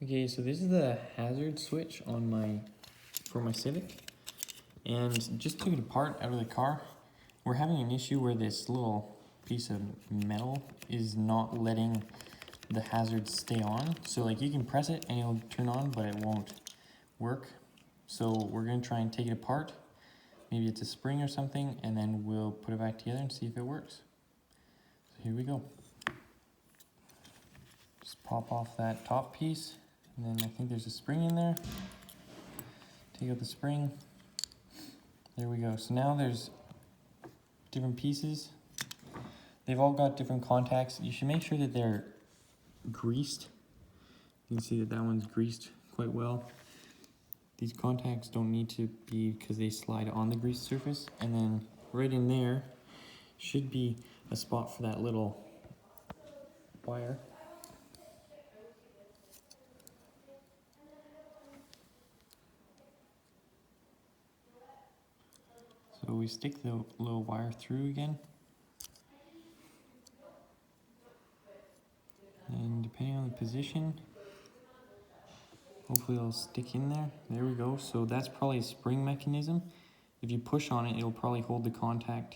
Okay, so this is the hazard switch on for my Civic, and just took it apart out of the car. We're having an issue where this little piece of metal is not letting the hazard stay on. So like you can press it and it'll turn on, but it won't work. So we're gonna try and take it apart. Maybe it's a spring or something, and then we'll put it back together and see if it works. So here we go. Just pop off that top piece. And then I think there's a spring in there. Take out the spring. There we go. So now there's different pieces. They've all got different contacts. You should make sure that they're greased. You can see that that one's greased quite well. These contacts don't need to be because they slide on the greased surface. And then right in there should be a spot for that little wire. So we stick the little wire through again. And depending on the position, hopefully it'll stick in there. There we go. So that's probably a spring mechanism. If you push on it, it'll probably hold the contact.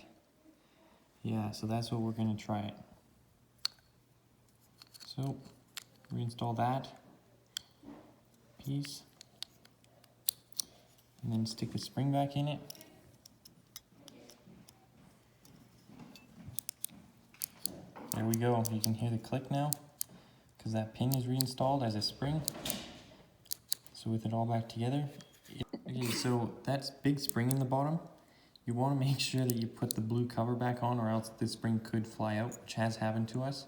Yeah, so that's what we're going to try it. So reinstall that piece. And then stick the spring back in it. There we go. You can hear the click now because that pin is reinstalled as a spring. So with it all back together. Okay, so that's big spring in the bottom. You want to make sure that you put the blue cover back on, or else the spring could fly out, which has happened to us.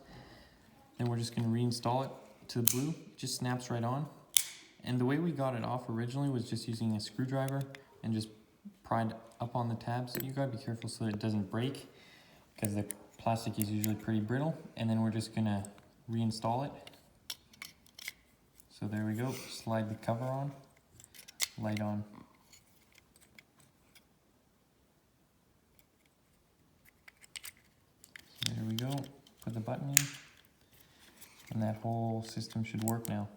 Then we're just going to reinstall it to the blue. It just snaps right on. And the way we got it off originally was just using a screwdriver and just pried up on the tabs. You gotta be careful so that it doesn't break, because the plastic is usually pretty brittle. And then we're just gonna reinstall it. So there we go, slide the cover on, light on. So there we go, put the button in, and that whole system should work now.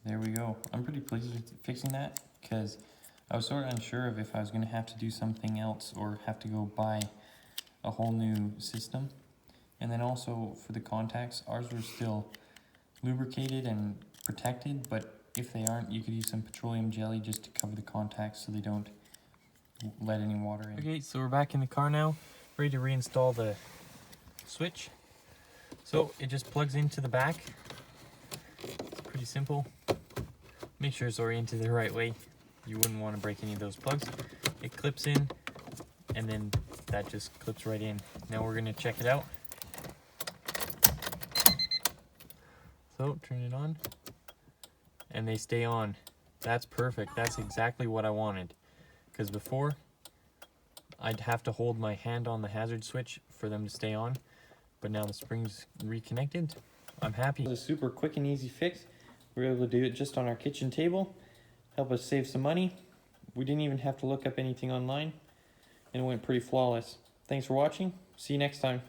There we go. I'm pretty pleased with fixing that because I was sort of unsure of if I was going to have to do something else or have to go buy a whole new system. And then also for the contacts, ours were still lubricated and protected, but if they aren't, you could use some petroleum jelly just to cover the contacts so they don't let any water in. Okay, so we're back in the car now, ready to reinstall the switch. So it just plugs into the back. It's pretty simple. Make sure it's oriented the right way. You wouldn't want to break any of those plugs. It clips in, and then that just clips right in. Now we're going to check it out. So turn it on, and they stay on. That's perfect. That's exactly what I wanted. Because before, I'd have to hold my hand on the hazard switch for them to stay on. But now the spring's reconnected. I'm happy. It was a super quick and easy fix. We were able to do it just on our kitchen table. Help us save some money. We didn't even have to look up anything online. And it went pretty flawless. Thanks for watching. See you next time.